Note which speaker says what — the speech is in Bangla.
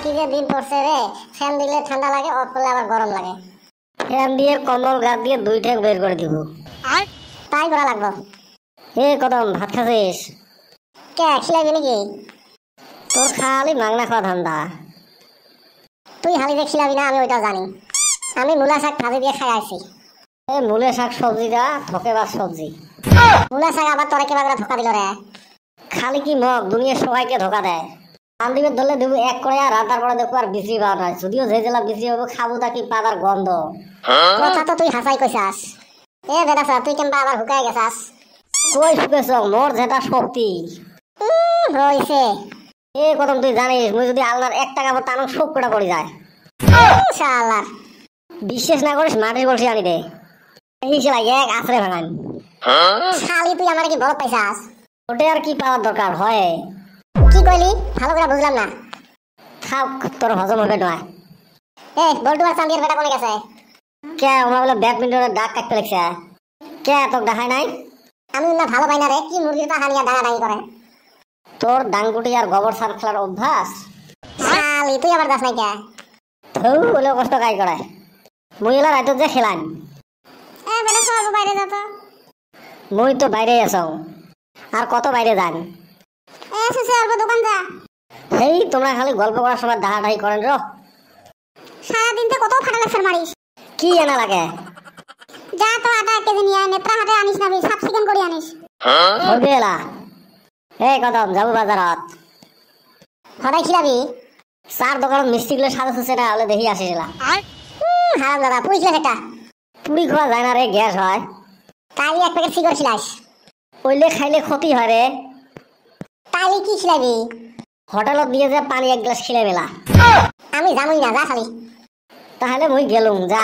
Speaker 1: কি যে দিন পড়ছে রে, ফ্যান দিলে ঠান্ডা লাগে, অফ করলে আবার গরম লাগে। ফ্যান দিয়ে কম্বল গাছ দিয়ে দুই ঠ্যাং বের করে দিব। তাই করা লাগবো। এ কদম, ভাত খাচ্ছিস? কে খিলাইবি নাকি? তোর খালি মাংনা খাওয়া ধান্দা। তুই হালি যে খিলাবি না আমি ওইটা জানি। আমি মূলা শাক ভাজি দিয়ে খাই আছি। এ মূলা শাক সবজিটা ধোকেবার সবজি। মূলা শাক আবার তোরে কেবা করে ধোকা দিল রে? খালি কি মগ দুনিয়ার সবাইকে ধোকা দেয়। আন্দিবের ধরলে দেবো এক করে, আর রান্নার পরে দেখবো আর বিচি পাওয়া নয়। যদিও যে জেলা বিচি হবো খাবো তা কি পাতার গন্ধ। কথা তো তুই হাসাই কইসাস। এ বেটা স্যার, তুই কেমবা আবার হুকাই গেছাস? কই শুকেছ? মোর যেটা শক্তি হইছে। এ কদম, তুই জানিস মুই যদি আলনার 1 টাকা পর টানো শোক করে পড়ে যায়। শালার বিশ্বাস না করিস মাটির কলসি আনি দে। এই শালা এক আছরে ভাঙান। শালি তুই আমার কি বড় পাইছাস? ওটা আর কি পাওয়ার দরকার হয়? কি কইলি ভালো করে বুঝলাম না। খাও, তোর হজম হবে নয়। এ বল্টু আর চান্দির বেটা কোনে গেছে? কে ওরা বলে ব্যাডমিন্টনের ডাক কাটতে লাগছে। কে তোকে দেখায় নাই? আমি না ভালো পাই না রে, কি মুরগিটা হানিয়া ডাঙাডাঙি করে। তোর ডাঙ্গুটি আর গোবর সার খেলার অভ্যাস। শালি তুই আবার দাস নাই কে? থৌ বলে কষ্ট কাই করে। মুই এলা রাইত যে খেলাম। এ বেটা সব বাইরে যা তো। মুই তো বাইরে আছো। আর কত বাইরে যান? এ সুসে আর দোকান যা। এই তোমরা খালি গল্প করার সময় দাহাটাই করেন রো। সারা দিন তো কত ফাটা লেকচার মারিস। কি আনা লাগে? যা তো আটা 1 কেজি নিয়ে নেত্রা হাটে আনিস না, সাফ চিকেন করে আনিস। হবে এলা। এই কদম, যাবো বাজারত। হঠাৎ খিলাবি? 4 দোকানত মিষ্টিগুলো সাদা সুসে না হলে দেখি আসিস এলা। হারাম দাদা, পুইছিলে সেটা। পুরি খাওয়া যায় না রে, গ্যাস হয়। কালি 1 প্যাকেট সিগারেট খিলাস। ওইলে খাইলে ক্ষতি হয় রে। তাইলে কি খিলাবি? হোটেলত দিয়ে যে পানি 1 গ্লাস খিলাই মেলা। আমি জানুই না, যা খালি। তাহলে মুই গেলুম, যা।